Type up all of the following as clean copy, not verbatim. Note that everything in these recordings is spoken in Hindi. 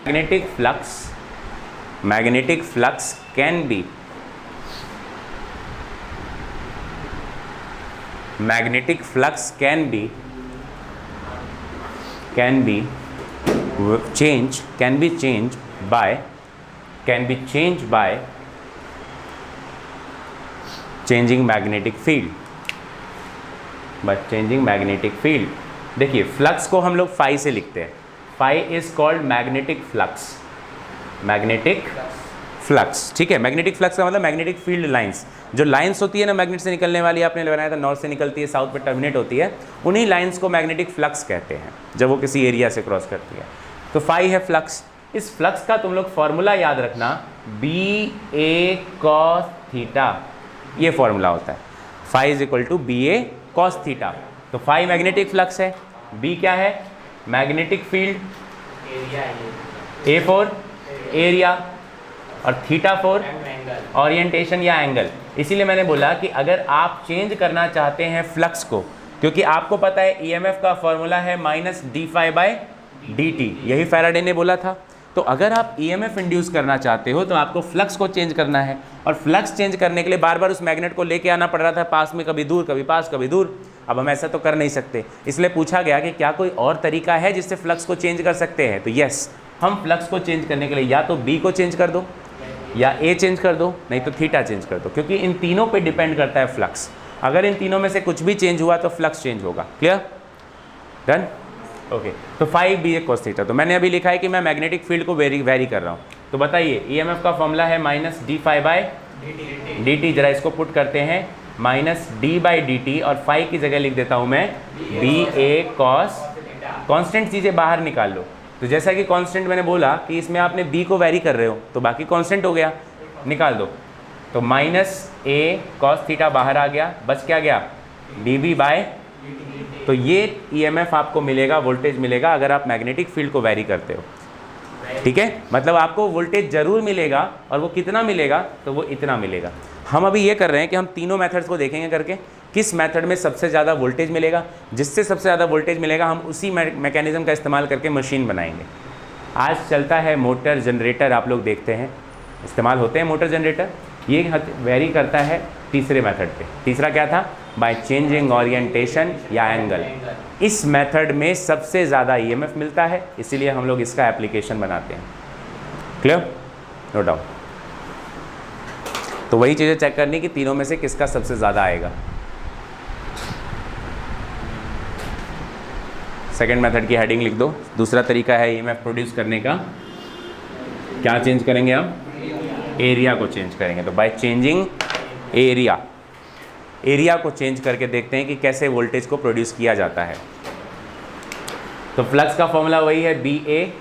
magnetic flux can be changed by changing magnetic field। देखिए फ्लक्स को हम लोग फाई से लिखते हैं, phi is called magnetic flux, ठीक है। मैग्नेटिक फ्लक्स का मतलब मैग्नेटिक फील्ड लाइंस, जो लाइंस होती है ना मैग्नेट से निकलने वाली, आपने बनाया था नॉर्थ से निकलती है साउथ पे टर्मिनेट होती है, उन्हीं लाइंस को मैग्नेटिक फ्लक्स कहते हैं जब वो किसी एरिया से क्रॉस करती है। तो फाई है फ्लक्स। इस फ्लक्स का तुम लोग फॉर्मूला याद रखना, बी ए कॉस थीटा, ये फॉर्मूला होता है, phi is equal to B A cos theta. तो फाई मैग्नेटिक फ्लक्स है, बी क्या है, magnetic field, A for area और थीटा फॉर ओरिएंटेशन या एंगल। इसीलिए मैंने बोला कि अगर आप चेंज करना चाहते हैं फ्लक्स को, क्योंकि आपको पता है ईएमएफ का फॉर्मूला है minus d phi by d t, यही फैराडे ने बोला था। तो अगर आप ईएमएफ इंड्यूस करना चाहते हो तो आपको फ्लक्स को चेंज करना है, और फ्लक्स चेंज करने के लिए बार बार उस मैग्नेट को लेके आना पड़ रहा था, पास में कभी दूर कभी पास कभी दूर। अब हम ऐसा तो कर नहीं सकते, इसलिए पूछा गया कि क्या कोई और तरीका है जिससे फ्लक्स को चेंज कर सकते हैं। तो यस, हम फ्लक्स को चेंज करने के लिए या तो बी को चेंज कर दो, या ए चेंज कर दो, नहीं तो थीटा चेंज कर दो, क्योंकि इन तीनों पे डिपेंड करता है फ्लक्स। अगर इन तीनों में से कुछ भी चेंज हुआ तो फ्लक्स चेंज होगा। Clear, done, okay. तो phi B A cos theta, तो मैंने अभी लिखा है कि मैं मैग्नेटिक फील्ड को वेरी कर रहा हूँ। तो बताइए ईएमएफ का फॉर्मूला है minus d phi by d t, जरा इसको पुट करते हैं, minus d by d t, और फाई की जगह लिख देता हूँ मैं बी ए कॉस, कॉन्स्टेंट चीज़ें बाहर निकाल लो। तो जैसा कि कांस्टेंट मैंने बोला कि इसमें आपने b को वेरी कर रहे हो तो बाकी कांस्टेंट हो गया, निकाल दो। तो माइनस ए कॉस थीटा बाहर आ गया, बच क्या गया, डी बी बाय। तो ये ईएमएफ आपको मिलेगा, वोल्टेज मिलेगा अगर आप मैग्नेटिक फील्ड को वेरी करते हो, ठीक है। मतलब आपको वोल्टेज जरूर मिलेगा, और वो कितना मिलेगा, तो वो इतना मिलेगा। हम अभी ये कर रहे हैं कि हम तीनों मेथड्स को देखेंगे करके, किस मेथड में सबसे ज़्यादा वोल्टेज मिलेगा, जिससे सबसे ज़्यादा वोल्टेज मिलेगा हम उसी मैकेनिज्म का इस्तेमाल करके मशीन बनाएंगे। आज चलता है मोटर जनरेटर, आप लोग देखते हैं इस्तेमाल होते हैं मोटर जनरेटर, ये वेरी करता है तीसरे मेथड पे। तीसरा क्या था, बाय चेंजिंग ओरिएंटेशन या एंगल। इस मेथड में सबसे ज़्यादा ईएमएफ मिलता है, इसीलिए हम लोग इसका एप्लीकेशन बनाते हैं। Clear, no doubt. तो वही चीज़ें चेक करनी कि तीनों में से किसका सबसे ज़्यादा आएगा। सेकेंड मेथड की हेडिंग लिख दो। दूसरा तरीका है ईएमएफ प्रोड्यूस करने का, क्या चेंज करेंगे हम, एरिया को चेंज करेंगे। तो बाय चेंजिंग एरिया को चेंज करके देखते हैं कि कैसे वोल्टेज को प्रोड्यूस किया जाता है। तो फ्लक्स का फॉर्मूला वही है बी ए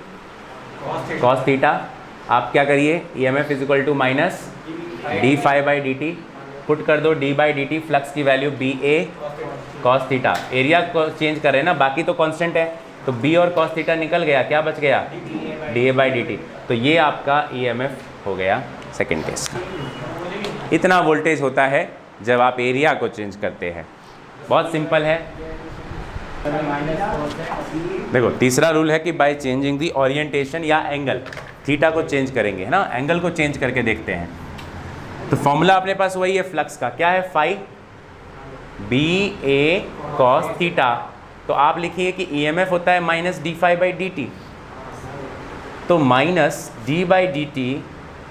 कॉस थीटा। आप क्या करिए, EMF is equal to minus d phi by d t, put कर दो d by d t, flux की value B A cos theta. Area को चेंज कर रहे हैं ना, बाकी तो कांस्टेंट है, तो बी और कॉस थीटा निकल गया, क्या बच गया, D A by d t. तो ये आपका ईएमएफ हो गया सेकेंड केस का। इतना वोल्टेज होता है जब आप एरिया को चेंज करते हैं, बहुत सिंपल है। देखो तीसरा रूल है कि बाय चेंजिंग दी ओरिएंटेशन या एंगल, थीटा को चेंज करेंगे, है ना, एंगल को चेंज करके देखते हैं। तो फॉर्मूला अपने पास वही है फ्लक्स का, क्या है, phi B A cos theta. तो आप लिखिए कि ईएमएफ होता है minus d phi by d t, तो minus d by d t,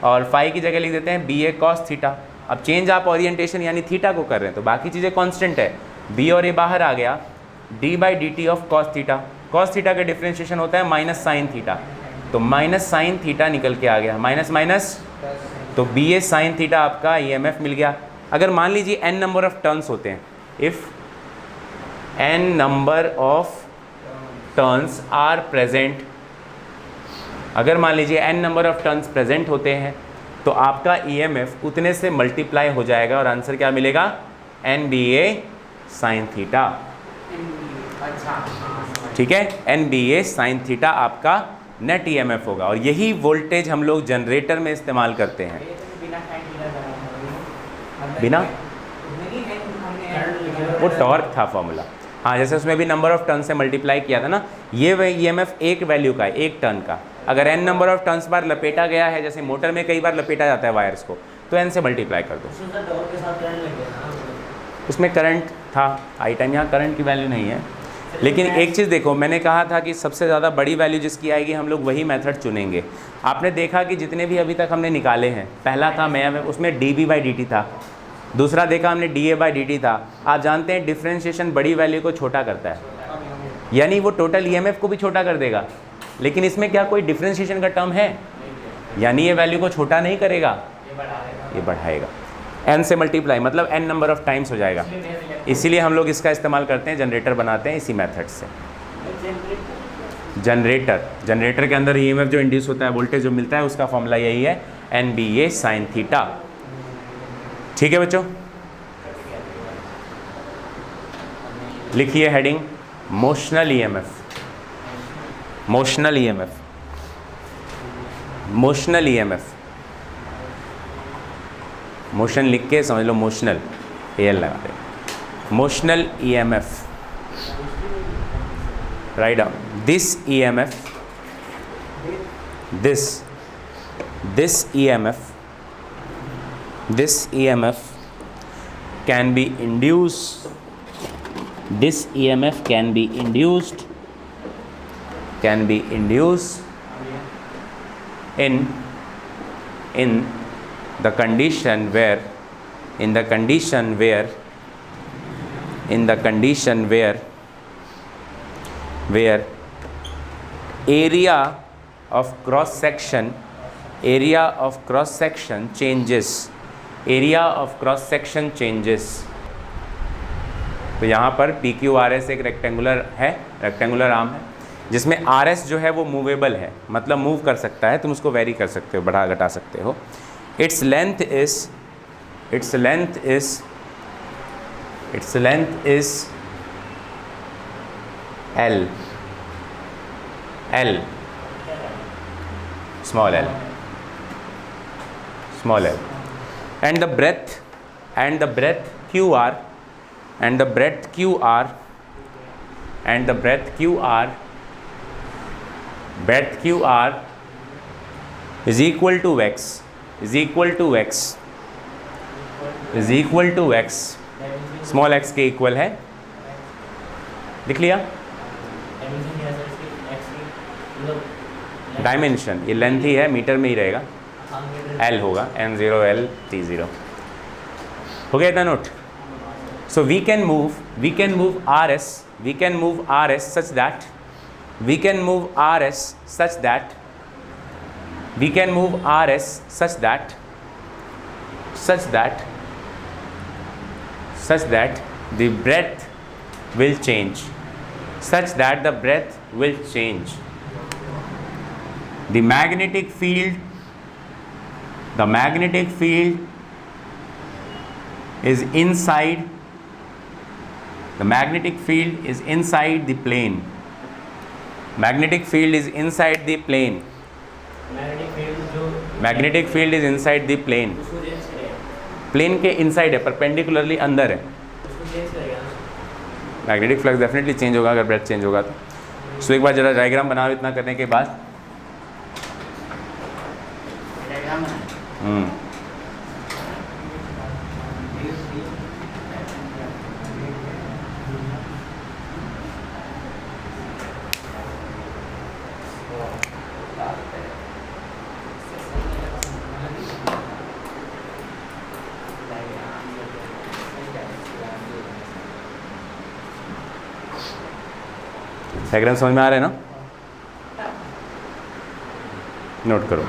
और फाई की जगह लिख देते हैं बी ए कॉस थीटा। अब चेंज आप ओरिएंटेशन यानी थीटा को कर रहे हैं, तो बाकी चीज़ें कांस्टेंट है, बी और ए बाहर आ गया, D by d T of cos theta. Cos theta का डिफ्रेंशिएशन होता है माइनस साइन थीटा, तो माइनस साइन थीटा निकल के आ गया, माइनस माइनस, तो बी ए साइन थीटा आपका ईएमएफ मिल गया। अगर मान लीजिए n नंबर ऑफ टर्न्स होते हैं, if n number of turns are present, अगर मान लीजिए n number of turns present होते हैं तो आपका ईएमएफ उतने से मल्टीप्लाई हो जाएगा, और आंसर क्या मिलेगा, एन बी ए साइन थीटा। ठीक है, एन बी ए साइन थीटा आपका नेट ईएमएफ होगा, और यही वोल्टेज हम लोग जनरेटर में इस्तेमाल करते हैं। बिना, वो टॉर्क था फॉर्मूला, हाँ, जैसे उसमें भी नंबर ऑफ टर्न से मल्टीप्लाई किया था ना, ये ईएमएफ एक वैल्यू का है, एक टर्न का, अगर n नंबर ऑफ टर्न्स बार लपेटा गया है, जैसे मोटर में कई बार लपेटा जाता है वायर्स को, तो n से मल्टीप्लाई कर दो। उसमें करंट था आई टाइम, यहाँ करंट की वैल्यू नहीं है। लेकिन एक चीज़ देखो, मैंने कहा था कि सबसे ज़्यादा बड़ी वैल्यू जिसकी आएगी हम लोग वही मेथड चुनेंगे। आपने देखा कि जितने भी अभी तक हमने निकाले हैं, पहला था मैं उसमें dB/dt था, दूसरा देखा हमने dA/dt था। आप जानते हैं डिफ्रेंशिएशन बड़ी वैल्यू को छोटा करता है, यानी वो टोटल EMF को भी छोटा कर देगा। लेकिन इसमें क्या कोई डिफ्रेंशिएशन का टर्म है? यानी ये वैल्यू को छोटा नहीं करेगा, ये बढ़ाएगा। n से मल्टीप्लाई मतलब n नंबर ऑफ टाइम्स हो जाएगा। इसीलिए हम लोग इसका इस्तेमाल करते हैं, जनरेटर बनाते हैं इसी मेथड से। जनरेटर के अंदर EMF जो इंड्यूस होता है, वोल्टेज जो मिलता है, उसका फॉर्मूला यही है NBA sin थीटा। ठीक है बच्चों, लिखिए heading motional EMF। Motional EMF, motional EMF, motion लिख के समझ लो, मोशनल AL लगा दे। Motional EMF, write down this EMF, this EMF can be induced, this EMF can be induced in the condition where area of cross section changes, तो यहाँ पर PQRS एक रेक्टेंगुलर आर्म है, जिसमें RS जो है वो मूवेबल है, मतलब मूव कर सकता है, तुम उसको वेरी कर सकते हो, बढ़ा घटा सकते हो। its length is L, small l, and the breadth QR is equal to x, small x के इक्वल है। लिख लिया? डायमेंशन ये लेंथ ही है, मीटर में ही रहेगा, L होगा, N0 L T0। हो गया इतना note? So we can move RS such that the breadth will change, the magnetic field is inside the plane, magnetic field is inside the plane, plane के इनसाइड है, परपेंडिकुलरली अंदर है। मैग्नेटिक फ्लक्स डेफिनेटली चेंज होगा अगर ब्रेथ चेंज होगा तो। सो एक बार जरा डायग्राम बनाओ इतना करने के बाद। डायग्राम समझ में आ रहा है ना? नोट करो।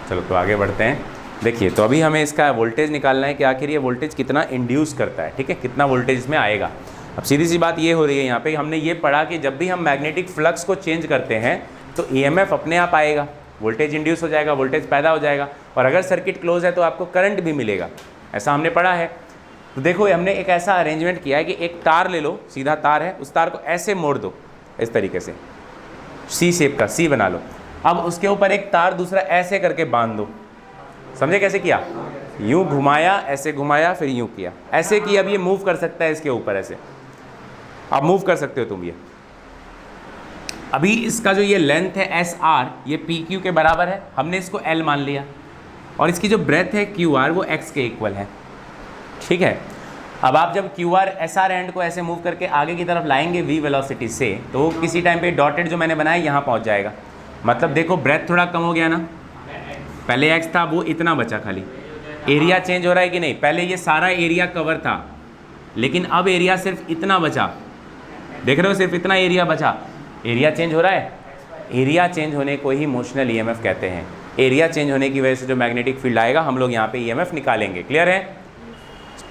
चलो तो आगे बढ़ते हैं। देखिए तो अभी हमें इसका वोल्टेज निकालना है कि आखिर ये वोल्टेज कितना इंड्यूस करता है, ठीक है, कितना वोल्टेज इसमें आएगा। अब सीधी सी बात ये हो रही है यहाँ पे, हमने ये पढ़ा कि जब भी हम मैग्नेटिक फ्लक्स को चेंज करते हैं तो ईएमएफ अपने आप आएगा, वोल्टेज इंड्यूस हो जाएगा, वोल्टेज पैदा हो जाएगा, और अगर सर्किट क्लोज है तो आपको करंट भी मिलेगा, ऐसा हमने पढ़ा है। तो देखो हमने एक ऐसा अरेंजमेंट किया है कि एक तार ले लो, सीधा तार है, उस तार को ऐसे मोड़ दो इस तरीके से, सी शेप का सी बना लो। अब उसके ऊपर एक तार दूसरा ऐसे करके बांध दो, समझे कैसे किया? यूँ घुमाया, ऐसे घुमाया, फिर यूँ किया, ऐसे किया। अब ये मूव कर सकता है इसके ऊपर, ऐसे आप मूव कर सकते हो तुम ये। अभी इसका जो ये लेंथ है एस आर, ये पी क्यू के बराबर है, हमने इसको एल मान लिया, और इसकी जो ब्रेथ है क्यू आर वो एक्स के इक्वल है, ठीक है। अब आप जब Q R S R and को ऐसे मूव करके आगे की तरफ लाएंगे वी वेलोसिटी से, तो किसी टाइम पे डॉटेड जो मैंने बनाया यहाँ पहुँच जाएगा। मतलब देखो ब्रेथ थोड़ा कम हो गया ना, पहले एक्स था वो इतना बचा, खाली एरिया चेंज हो रहा है कि नहीं? पहले ये सारा एरिया कवर था, लेकिन अब एरिया सिर्फ इतना बचा, देख रहे हो, सिर्फ इतना एरिया बचा। एरिया चेंज हो रहा है, एरिया चेंज होने को ही मोशनल ईएमएफ कहते हैं। एरिया चेंज होने की वजह से जो मैग्नेटिक फील्ड आएगा, हम लोग यहाँ पे ईएमएफ निकालेंगे। क्लियर है?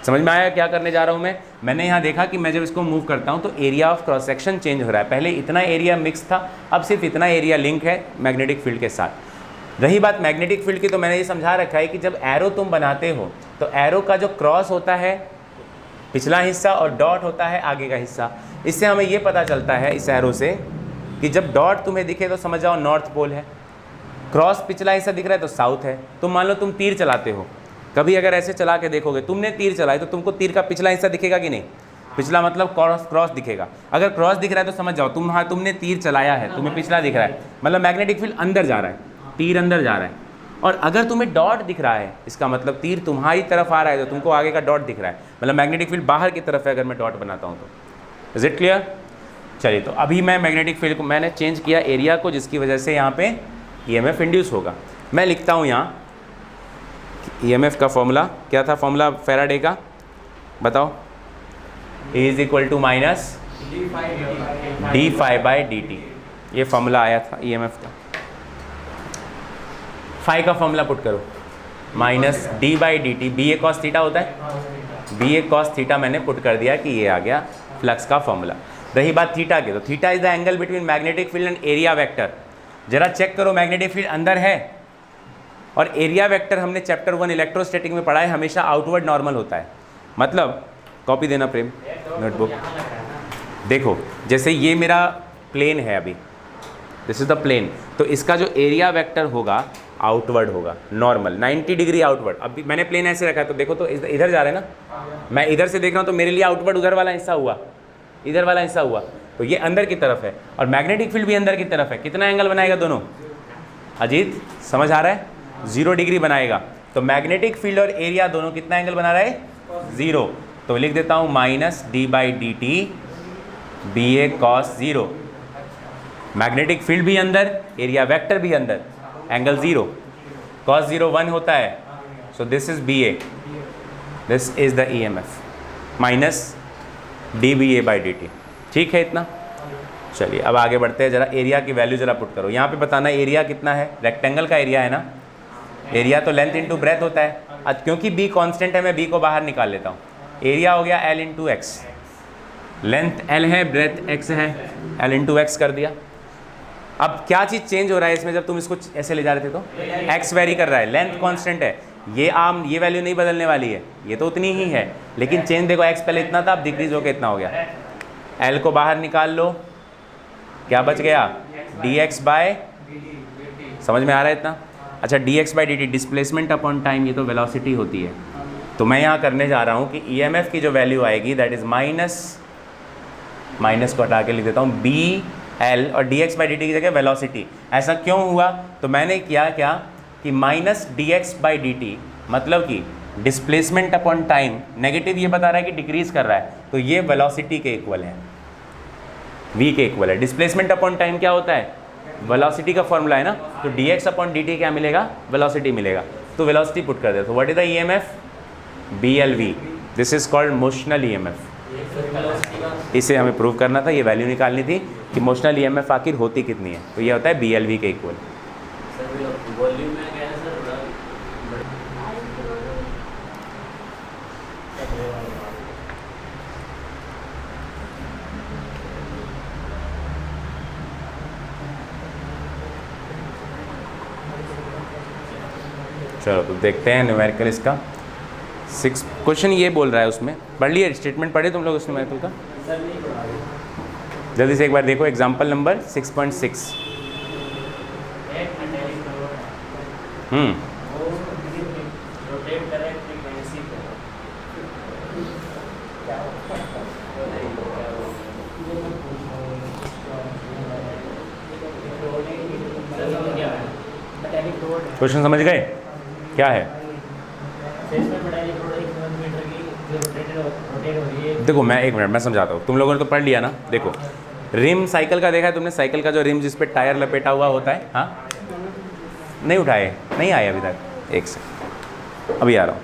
समझ में आया क्या करने जा रहा हूँ मैं? मैंने यहाँ देखा कि मैं जब इसको मूव करता हूँ तो area of cross section change हो रहा है। पहले इतना एरिया मिक्स था, अब सिर्फ इतना एरिया लिंक है मैग्नेटिक फील्ड के साथ। रही बात मैग्नेटिक फील्ड की, तो मैंने ये समझा रखा है कि जब एरो तुम बनाते हो तो एरो का जो क्रॉस होता है पिछला हिस्सा और डॉट होता है आगे का हिस्सा। इससे हमें ये पता चलता है इस एरो से कि जब डॉट तुम्हें दिखे तो समझ जाओ नॉर्थ पोल है, क्रॉस पिछला हिस्सा दिख रहा है तो साउथ है। तुम मान लो तुम तीर चलाते हो, कभी अगर ऐसे चला के देखोगे, तुमने तीर चलाई तो तुमको तीर का पिछला हिस्सा दिखेगा कि नहीं? पिछला मतलब क्रॉस दिखेगा। अगर क्रॉस दिख रहा है तो समझ जाओ तुमने तीर चलाया है, तुम्हें पिछला दिख रहा है, मतलब मैग्नेटिक फील्ड अंदर जा रहा है, तीर अंदर जा रहा है। और अगर तुम्हें डॉट दिख रहा है, इसका मतलब तीर तुम्हारी तरफ आ रहा है, तो तुमको आगे का डॉट दिख रहा है, मतलब मैग्नेटिक फील्ड बाहर की तरफ है अगर मैं डॉट बनाता हूँ तो। Is it clear? चलिए, तो अभी मैं मैग्नेटिक फील्ड को मैंने चेंज किया एरिया को, जिसकी वजह से यहाँ पे ईएमएफ इंड्यूस होगा। मैं लिखता हूँ यहाँ ईएमएफ का फॉर्मूला क्या था? फॉर्मूला फैराडे का बताओ। E is equal to minus d phi by d t, ये फॉर्मूला आया था ईएमएफ का। फाई का फॉर्मूला पुट करो, minus d by d t, B A cos theta होता है, बी ए कॉस थीटा मैंने पुट कर दिया कि ये आ गया फ्लक्स का फॉर्मूला। रही बात थीटा की, तो theta is the angle between magnetic field and area vector. जरा चेक करो, मैग्नेटिक फील्ड अंदर है और एरिया वेक्टर हमने चैप्टर 1 इलेक्ट्रोस्टैटिक में पढ़ा है, हमेशा आउटवर्ड नॉर्मल होता है। मतलब कॉपी देना प्रेम, नोटबुक देखो, जैसे ये मेरा प्लेन है अभी, दिस इज द प्लेन, तो इसका जो एरिया वेक्टर होगा आउटवर्ड होगा, नॉर्मल 90 डिग्री आउटवर्ड। अभी मैंने प्लेन ऐसे रखा है तो देखो, तो इधर जा रहे हैं ना, मैं इधर से देख रहा हूँ तो मेरे लिए आउटवर्ड उधर वाला हिस्सा हुआ, इधर वाला हिस्सा हुआ, तो ये अंदर की तरफ है और मैग्नेटिक फील्ड भी अंदर की तरफ है। कितना एंगल बनाएगा दोनों? अजीत समझ आ रहा है? 0 डिग्री बनाएगा। तो मैग्नेटिक फील्ड और एरिया दोनों कितना एंगल बना रहा है? 0। तो लिख देता हूँ minus d by d t B A cos 0। Magnetic field भी अंदर, एरिया वेक्टर भी अंदर, एंगल 0, कॉस 0 1 होता है। So this is B A, this is the E M F minus d B A by d t. ठीक है इतना? चलिए अब आगे बढ़ते हैं। जरा एरिया की वैल्यू जरा पुट करो। यहाँ पे बताना एरिया कितना है, रेक्टेंगल का एरिया है ना, एरिया तो लेंथ इंटू ब्रेथ होता है। आज क्योंकि बी कांस्टेंट है मैं बी को बाहर निकाल लेता हूँ, एरिया हो गया L into x, length L है ब्रेथ एक्स है, एल इंटू एक्स कर दिया। अब क्या चीज़ चेंज हो रहा है इसमें, जब तुम इसको ऐसे ले जा रहे थे तो एक्स वेरी कर रहा है, लेंथ कांस्टेंट है, ये वैल्यू नहीं बदलने वाली है, ये तो उतनी ही है, लेकिन चेंज देखो एक्स पहले इतना था, अब डिक्रीज होकर इतना हो गया। एल को बाहर निकाल लो, क्या बच गया? डी एक्स बाय, समझ में आ रहा है इतना? अच्छा, D x by d T displacement upon time, ये तो वेलोसिटी होती है। तो मैं यहाँ करने जा रहा हूँ कि ई एम एफ की जो वैल्यू आएगी दैट इज़ माइनस को हटा के लिख देता हूँ बी एल और D x by d T की जगह वेलोसिटी। ऐसा क्यों हुआ? तो मैंने किया क्या कि minus D x by d T मतलब कि डिस्प्लेसमेंट अपॉन टाइम, नेगेटिव ये बता रहा है कि डिक्रीज कर रहा है, तो ये वेलोसिटी के इक्वल है, v के इक्वल है। डिस्प्लेसमेंट अपॉन टाइम क्या होता है? वेलोसिटी का फॉर्मूला है ना, तो D x upon D T क्या मिलेगा? वेलोसिटी मिलेगा। तो वेलोसिटी पुट कर दे। तो what is the E M F? B L V, this is called motional E M F. इसे हमें प्रूव करना था, ये वैल्यू निकालनी थी कि मोशनल ई एम एफ आखिर होती कितनी है, तो ये होता है बी एल वी के इक्वल। चलो तो देखते हैं न्यूमेरिकल इसका 6 क्वेश्चन ये बोल रहा है, उसमें पढ़ लिए स्टेटमेंट पढ़े तुम लोग उस न्यूमेरिकल का? जल्दी से एक बार देखो एग्जाम्पल नंबर 6.6। क्वेश्चन समझ गए क्या है? देखो मैं एक मिनट मैं समझाता हूँ, तुम लोगों ने तो पढ़ लिया ना। देखो रिम साइकिल का देखा है तुमने, साइकिल का जो रिम जिस पे टायर लपेटा हुआ होता है, हाँ नहीं उठाए, नहीं आए अभी तक, एक से अभी आ रहा हूँ।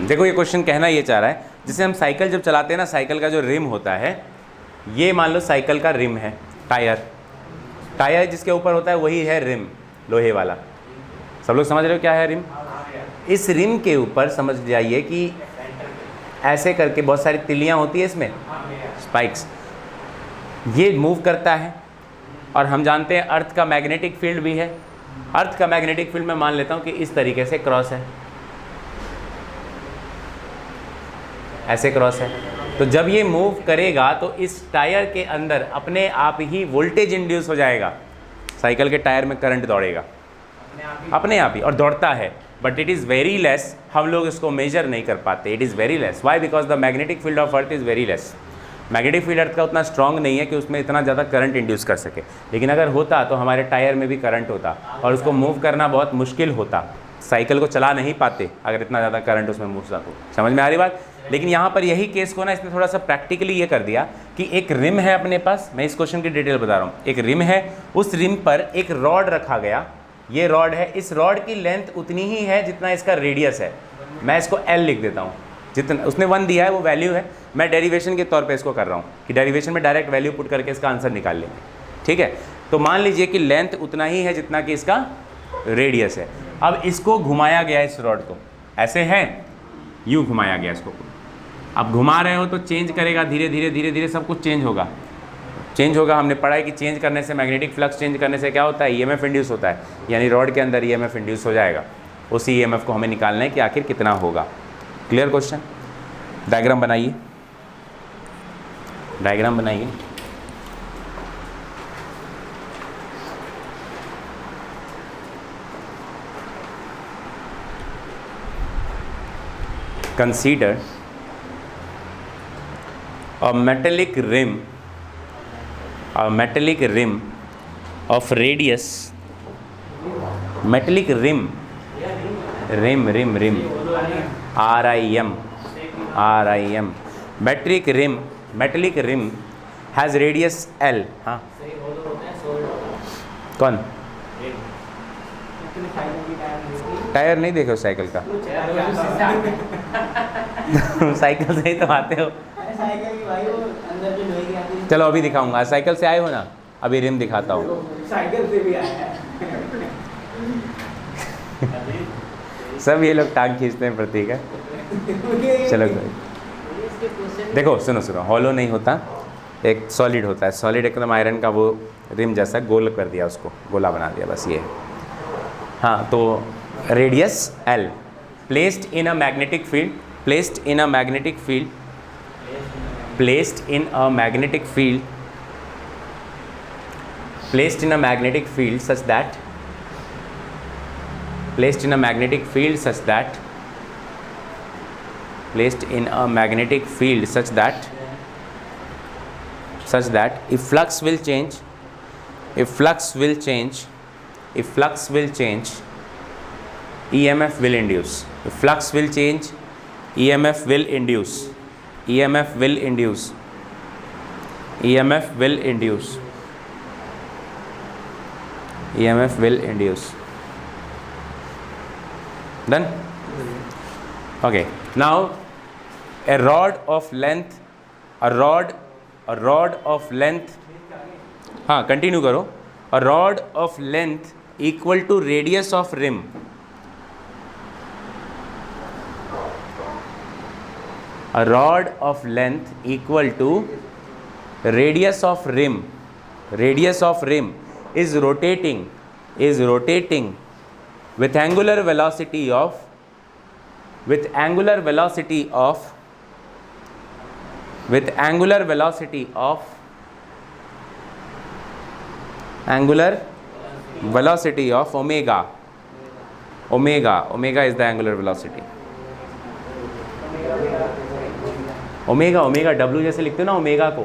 देखो ये क्वेश्चन कहना ये चाह रहा है, जिसे हम साइकिल जब चलाते हैं ना, साइकिल का जो रिम होता है, ये मान लो साइकिल का रिम है, टायर जिसके ऊपर होता है वही है रिम, लोहे वाला। सब लोग समझ रहे हो क्या है रिम? इस रिम के ऊपर समझ जाइए कि ऐसे करके बहुत सारी तिलियां होती है इसमें, स्पाइक्स, ये मूव करता है। और हम जानते हैं अर्थ का मैग्नेटिक फील्ड भी है। अर्थ का मैग्नेटिक फील्ड मैं मान लेता हूँ कि इस तरीके से क्रॉस है, ऐसे क्रॉस है। तो जब ये मूव करेगा तो इस टायर के अंदर अपने आप ही वोल्टेज इंड्यूस हो जाएगा, साइकिल के टायर में करंट दौड़ेगा अपने आप ही, और दौड़ता है, but it is very less. हम लोग इसको मेजर नहीं कर पाते, it is very less. Why? Because the magnetic field of earth is very less. Magnetic field earth का उतना स्ट्रॉन्ग नहीं है कि उसमें इतना ज़्यादा करंट इंड्यूस कर सके, लेकिन अगर होता तो हमारे टायर में भी करंट होता और उसको मूव करना बहुत मुश्किल होता, साइकिल को चला नहीं पाते अगर इतना ज़्यादा करंट उसमें मूव होता। तो समझ में आ रही बात? लेकिन यहाँ पर यही केस को ना इसने थोड़ा सा प्रैक्टिकली ये कर दिया कि एक रिम है अपने पास, मैं इस क्वेश्चन की डिटेल बता रहा हूँ। एक रिम है, उस रिम पर एक रॉड रखा गया, ये रॉड है, इस रॉड की लेंथ उतनी ही है जितना इसका रेडियस है। मैं इसको L लिख देता हूँ, जितना उसने 1 दिया है वो वैल्यू है। मैं डेरिवेशन के तौर पे इसको कर रहा हूँ कि डेरिवेशन में डायरेक्ट वैल्यू पुट करके इसका आंसर निकाल लेंगे, ठीक है। तो मान लीजिए कि लेंथ उतना ही है जितना कि इसका रेडियस है। अब इसको घुमाया गया, इस रॉड को ऐसे है, यूँ घुमाया गया इसको। अब घुमा रहे हो तो चेंज करेगा, धीरे धीरे धीरे धीरे सब कुछ चेंज होगा, चेंज होगा। हमने पढ़ा है कि चेंज करने से, मैग्नेटिक फ्लक्स चेंज करने से क्या होता है? ईएमएफ इंड्यूस होता है, यानी रॉड के अंदर ईएमएफ इंड्यूस हो जाएगा। उसी ईएमएफ को हमें निकालना है कि आखिर कितना होगा। Clear question? डायग्राम बनाइए, डायग्राम बनाइए। Consider a metallic rim of radius, metallic rim RIM metallic rim has radius L। हाँ कौन? टायर नहीं देखे हो साइकिल का? साइकिल से ही तो आते हो। चलो अभी दिखाऊंगा, साइकिल से आए हो ना, अभी रिम दिखाता हूँ। साइकिल से भी आया सब ये लोग टांग खींचते हैं प्रतीक है। चलो देखो, सुनो, हॉलो नहीं होता, एक सॉलिड होता है, सॉलिड एकदम आयरन का, वो रिम जैसा गोल कर दिया, उसको गोला बना दिया, बस ये। हाँ, तो radius L placed in a magnetic field, placed in a magnetic field such that if flux will change, EMF will induce. If flux will change, EMF will induce. Done? Okay. Now a rod of length, हाँ कंटिन्यू करो। A rod of length equal to radius of rim. A rod of length equal to radius of rim is rotating with angular velocity of with angular velocity of omega is the angular velocity. Omega W जैसे लिखते हो ना ओमेगा को,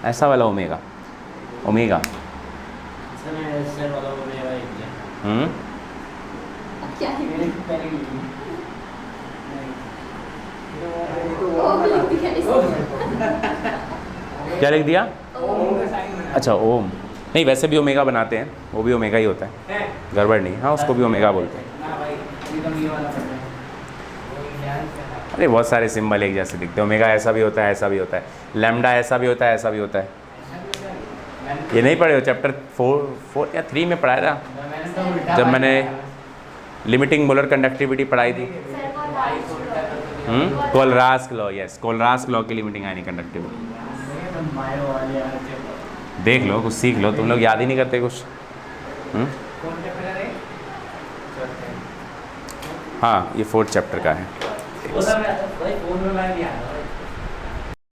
ऐसा वाला ओमेगा क्या लिख दिया? अच्छा ओम नहीं, वैसे भी ओमेगा बनाते हैं, वो भी ओमेगा ही होता है, गड़बड़ नहीं। हाँ उसको भी ओमेगा बोलते हैं। अरे बहुत सारे सिंबल एक जैसे दिखते हैं, ओमेगा ऐसा भी होता है, ऐसा भी होता है, लैम्डा ऐसा भी होता है, ऐसा भी होता है। ये नहीं पढ़े हो चैप्टर 4 या 3 में पढ़ाया था जब मैंने लिमिटिंग मोलर कंडक्टिविटी पढ़ाई थी। कोलरास्क लॉ, यस कोलरास्क लॉ की लिमिटिंग आयनिक कंडक्टिविटी। देख लो, कुछ सीख लो, तुम लोग याद ही नहीं करते कुछ। हाँ ये 4th चैप्टर का है।